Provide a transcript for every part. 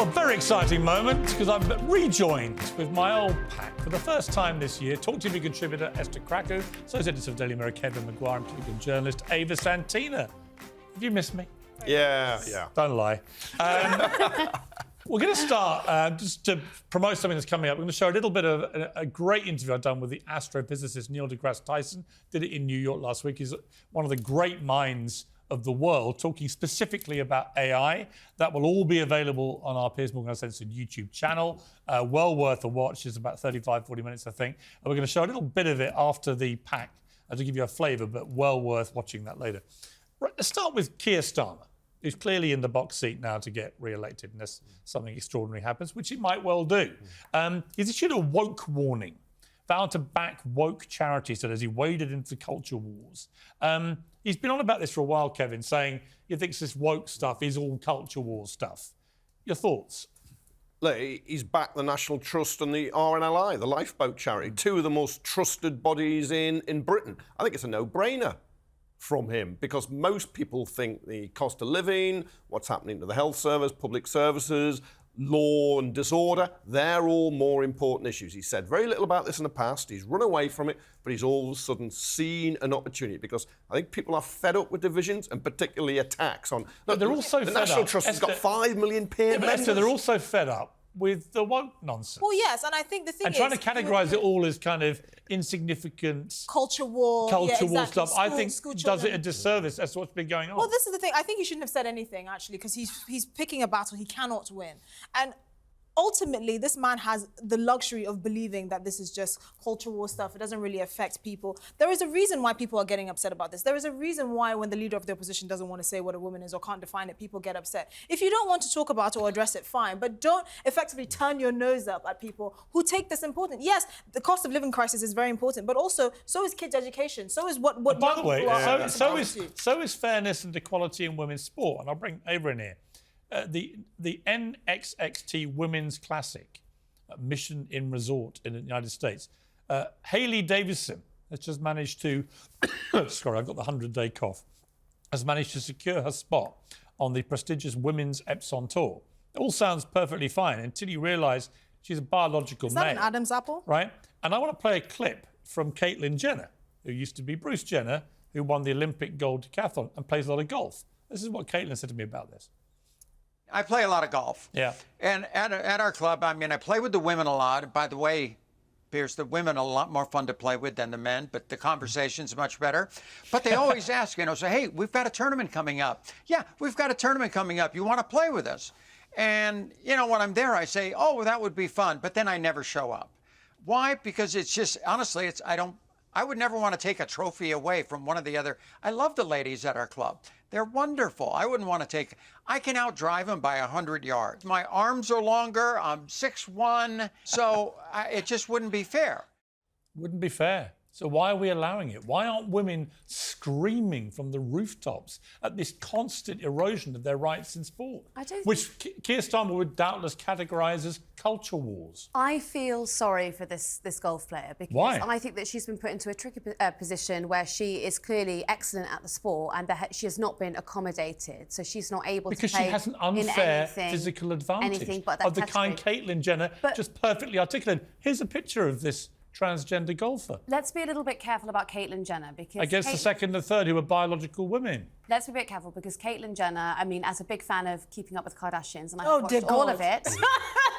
Well, very exciting moment because I'm rejoined with my old pack for the first time this year. Talk TV contributor Esther Krakue, associate editor of Daily Mirror Kevin Maguire, and political journalist Ava Santina. Have you missed me? Yeah. Don't lie. We're going to start, just to promote something that's coming up, we're going to show a little bit of a great interview I've done with the astrophysicist Neil deGrasse Tyson. Did it in New York last week. He's one of the great minds of the world, talking specifically about AI. That will all be available on our Piers Morgan Uncensored YouTube channel. Well worth a watch. It's about 35, 40 minutes, I think. And we're going to show a little bit of it after the pack to give you a flavour, but well worth watching that later. Right, let's start with Keir Starmer, who's clearly in the box seat now to get re-elected unless something extraordinary happens, which it might well do. He's issued a woke warning, vowed to back woke charities as he waded into culture wars. He's been on about this for a while, Kevin, saying he thinks this woke stuff is all culture war stuff. Your thoughts? Look, he's backed the National Trust and the RNLI, the lifeboat charity, two of the most trusted bodies in Britain. I think it's a no-brainer from him because most people think the cost of living, what's happening to the health service, public services, law and disorder, they're all more important issues. He said very little about this in the past. He's run away from it, but he's all of a sudden seen an opportunity because I think people are fed up with divisions and particularly attacks on... But they're also the fed National up. Trust has got 5 million paid members. Esther, they're also fed up with the woke nonsense. Well, yes, and I think the thing and is... trying to categorise it all as kind of insignificant... Culture war. War stuff, I think school does it a disservice. That's what's been going on. Well, this is the thing. I think he shouldn't have said anything, actually, because he's picking a battle he cannot win. And ultimately, this man has the luxury of believing that this is just culture war stuff. It doesn't really affect people. There is a reason why people are getting upset about this. There is a reason why when the leader of the opposition doesn't want to say what a woman is or can't define it, people get upset. If you don't want to talk about it or address it, fine, but don't effectively turn your nose up at people who take this important. Yes, the cost of living crisis is very important, but also so is kids' education. So is what by the way, so is is fairness and equality in women's sport. And I'll bring Ava in here. The NXXT Women's Classic, Mission in Resort in the United States. Hailey Davison has just managed to, sorry, I've got the 100-day cough, has managed to secure her spot on the prestigious Women's Epsom Tour. It all sounds perfectly fine until you realise she's a biological male. Is that an Adam's apple? Right? And I want to play a clip from Caitlyn Jenner, who used to be Bruce Jenner, who won the Olympic gold decathlon and plays a lot of golf. This is what Caitlyn said to me about this. I play a lot of golf. Yeah. And at our club, I mean, I play with the women a lot. By the way, Piers, the women are a lot more fun to play with than the men, but the conversation's much better. But they always ask, say, hey, we've got a tournament coming up. Yeah, we've got a tournament coming up. You want to play with us? And, when I'm there, I say, oh, well, that would be fun. But then I never show up. Why? Because it's just, honestly, I would never want to take a trophy away from one of the other. I love the ladies at our club. They're wonderful. I wouldn't want to I can outdrive them by 100 yards. My arms are longer. I'm 6'1", so it just wouldn't be fair. Wouldn't be fair. So why are we allowing it? Why aren't women screaming from the rooftops at this constant erosion of their rights in sport? Which Keir Starmer would doubtless categorise as culture wars. I feel sorry for this golf player because Why? I think that she's been put into a tricky position where she is clearly excellent at the sport and she has not been accommodated, so she's not able to play because she has an unfair anything, physical advantage but of the kind Caitlyn Jenner just perfectly articulated. Here's a picture of this transgender golfer. Let's be a little bit careful about Caitlyn Jenner because... Against the second and third who are biological women. Let's be a bit careful because Caitlyn Jenner, I mean, as a big fan of Keeping Up with Kardashians, and I've watched all of it,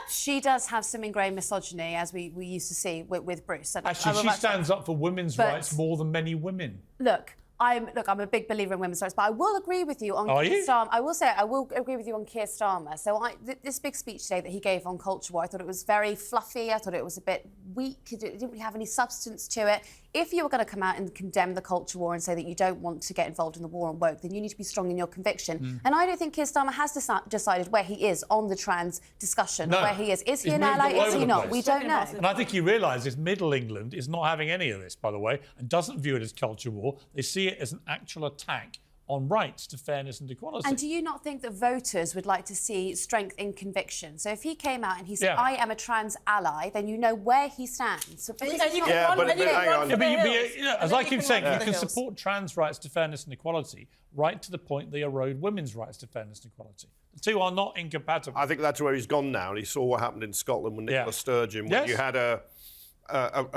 she does have some ingrained misogyny, as we used to see with Bruce. And actually, she stands up for women's rights more than many women. Look, I'm a big believer in women's rights, but I will agree with you on Keir Starmer. I will agree with you on Keir Starmer. So this big speech today that he gave on culture war, I thought it was very fluffy. I thought it was a bit weak. It didn't really have any substance to it. If you were going to come out and condemn the culture war and say that you don't want to get involved in the war on woke, then you need to be strong in your conviction. And I don't think Keir Starmer has decided where he is on the trans discussion, where he is. Is he an ally? Is he not? We don't know. And I think he realises Middle England is not having any of this, by the way, and doesn't view it as culture war. They see it as an actual attack on rights to fairness and equality. And do you not think that voters would like to see strength in conviction? So if he came out and he said, Yeah. I am a trans ally, then you know where he stands. So because And you it's can not- run, but and you can hang run on. for the Yeah, but hills. you know, And as then I keep saying, run you for can the hills. support trans rights to fairness and equality right to the point they erode women's rights to fairness and equality. The two are not incompatible. I think that's where he's gone now, and he saw what happened in Scotland with Nicola Sturgeon, when Yes. you had a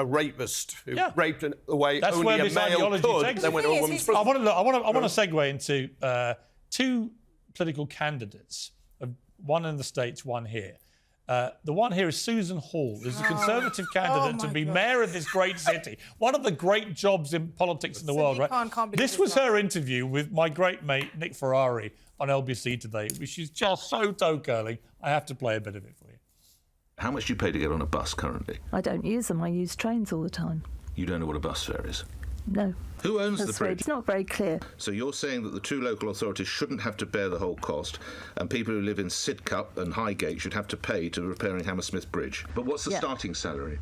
rapist who Yeah. raped away That's only where a this male ideology could, takes then us. went to The a thing is, woman's he's- prison. I want to segue into two political candidates, one in the States, one here. The one here is Susan Hall, who's a Conservative candidate to my be God. mayor of this great city. One of the great jobs in politics in the world, right? Khan can't believe This it's was not. her interview with my great mate, Nick Ferrari, on LBC today, which is just so toe-curling. I have to play a bit of it for you. How much do you pay to get on a bus currently? I don't use them. I use trains all the time. You don't know what a bus fare is. No. Who owns the That's very, bridge? it's not very clear. So you're saying that the two local authorities shouldn't have to bear the whole cost, and people who live in Sidcup and Highgate should have to pay to repairing Hammersmith Bridge. But what's the Yeah. starting salary?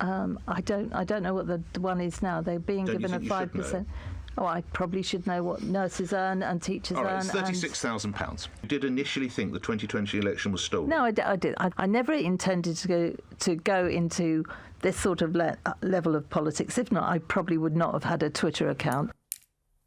I don't know what the one is now. They're being Don't you given a think you should 5%. Oh, I probably should know what nurses earn and teachers All right, earn. it's and- £36,000. You did initially think the 2020 election was stolen. No, I did. I never intended to go into this sort of level of politics. If not, I probably would not have had a Twitter account.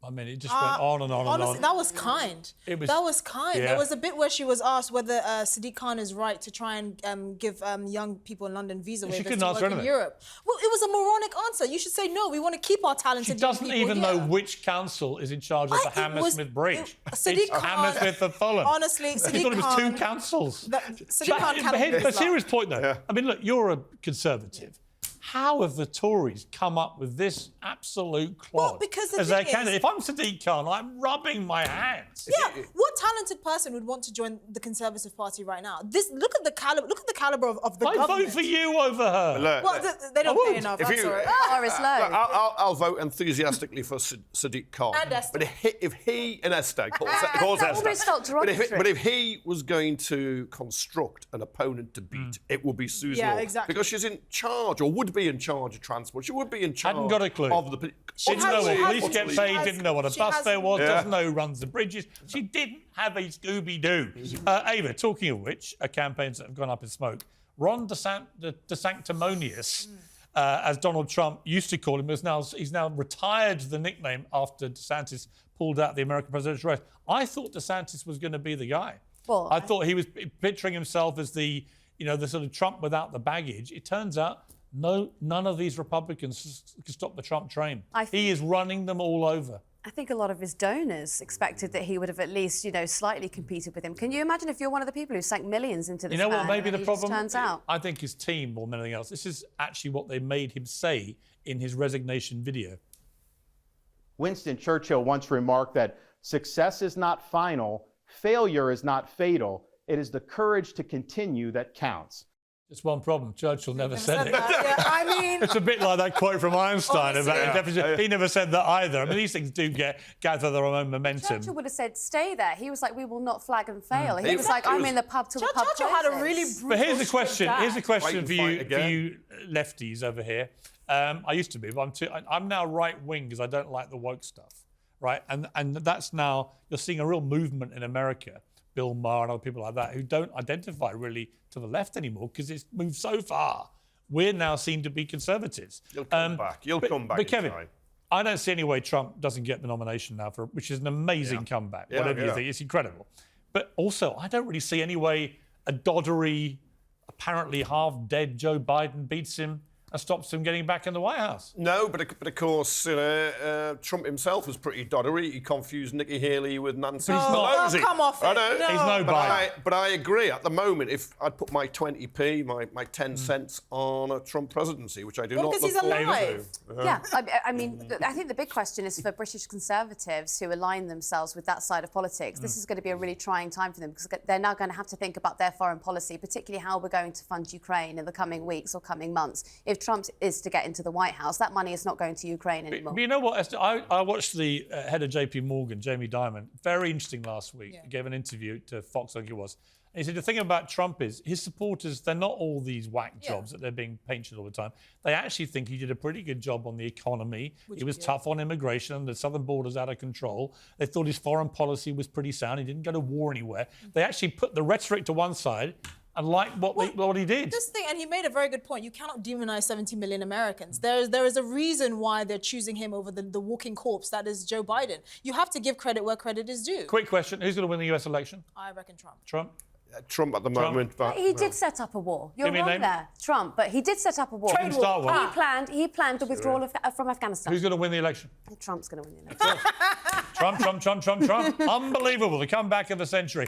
I mean, it just went on and on Honestly, and on. that was kind. That was kind. yeah. There was a bit where she was asked whether Sadiq Khan is right to try and give young people in London visa She waivers couldn't to answer work in anything. Europe. Well, it was a moronic answer. You should say no. We want to keep our talented She young doesn't people even here. know which council is in charge of the It was- Hammersmith Bridge. Sadiq It's Khan- Hammersmith and Fulham. Honestly, She Sadiq thought it was Khan- two councils. Sadiq Khan cannot do But this serious lot. point, though. I mean, look, you're a Conservative. How have the Tories come up with this absolute clod Well, because the as their thing is- candidate? If I'm Sadiq Khan, I'm rubbing my hands. Yeah, what talented person would want to join the Conservative Party right now? Look at the caliber of the I government. vote for you over her. Look, Well, they don't would. pay enough. If I'm you- sorry. Bar is low. I'll vote enthusiastically for Sadiq Khan. And Esther. But if he and Esther, calls That almost felt derogatory. but if he was going to construct an opponent to beat, it would be Susan Yeah, Hall. exactly. Because she's in charge, or would be in charge of transport. She would be in charge Hadn't got a clue. of the. Didn't know She what has- police get she paid, has- didn't know what a she bus has- fare was, Yeah. doesn't know who runs the bridges. She didn't have a Scooby-Doo. Ava, talking of which, campaigns that have gone up in smoke, Ron DeSanctimonious, as Donald Trump used to call him, he's now retired the nickname after DeSantis pulled out the American presidential race. I thought DeSantis was going to be the guy. Well, I thought he was picturing himself as the sort of Trump without the baggage. It turns out none of these Republicans can stop the Trump train. He is running them all over. I think a lot of his donors expected that he would have at least, slightly competed with him. Can you imagine if you're one of the people who sank millions into this You know what? man Maybe and the he just problem. turns out. I think his team more than anything else. This is actually what they made him say in his resignation video. Winston Churchill once remarked that success is not final, failure is not fatal. It is the courage to continue that counts. Just one problem. Churchill never said it. Yeah, I mean, It's a bit like that quote from Einstein Honestly. about deficit. He never said that either. I mean, these things do gather their own momentum. Churchill would have said, stay there. He was like, we will not flag and fail. He was like, He I'm was- in the pub till the pub Churchill had a closes. really brutal. But here's the question. Here's the question Fight for and fight you, again. lefties over here. I used to be, but I'm now right wing because I don't like the woke stuff, right? And that's now you're seeing a real movement in America. Bill Maher and other people like that who don't identify really to the left anymore because it's moved so far. We're now seen to be conservatives. You'll come back. You'll come back But in Kevin, time. I don't see any way Trump doesn't get the nomination now which is an amazing comeback. Whatever you think, it's incredible. But also, I don't really see any way a doddery, apparently half-dead Joe Biden beats him and stops him getting back in the White House. No, but of course, Trump himself was pretty doddery. He confused Nikki Haley with Nancy not. Pelosi. Oh, come off it. I know. No. He's no Biden. But I agree. At the moment, if I'd put my 20p, my 10 cents on a Trump presidency, which I do Well, not because look he's forward alive. to. Yeah, I mean, I think the big question is for British Conservatives who align themselves with that side of politics. This is going to be a really trying time for them because they're now going to have to think about their foreign policy, particularly how we're going to fund Ukraine in the coming weeks or coming months. If Trump is to get into the White House, that money is not going to Ukraine anymore. But you know what, Esther? I watched the head of JP Morgan, Jamie Dimon, very interesting last week. He gave an interview to Fox, I think it was. And he said the thing about Trump is his supporters, they're not all these whack jobs that they're being painted all the time. They actually think he did a pretty good job on the economy. He was tough on immigration, and the southern border's out of control. They thought his foreign policy was pretty sound. He didn't go to war anywhere. They actually put the rhetoric to one side and like what he did. This thing, and he made a very good point. You cannot demonize 70 million Americans. There is a reason why they're choosing him over the walking corpse that is Joe Biden. You have to give credit where credit is due. Quick question: who's going to win the U.S. election? I reckon Trump. Trump. Trump at the moment, but He did set up a war. You're Give me a wrong name. there, Trump. But he did set up a war. Trade war. Start one. He planned the withdrawal from Afghanistan. Who's going to win the election? Trump's going to win the election. Trump. Unbelievable. The comeback of the century.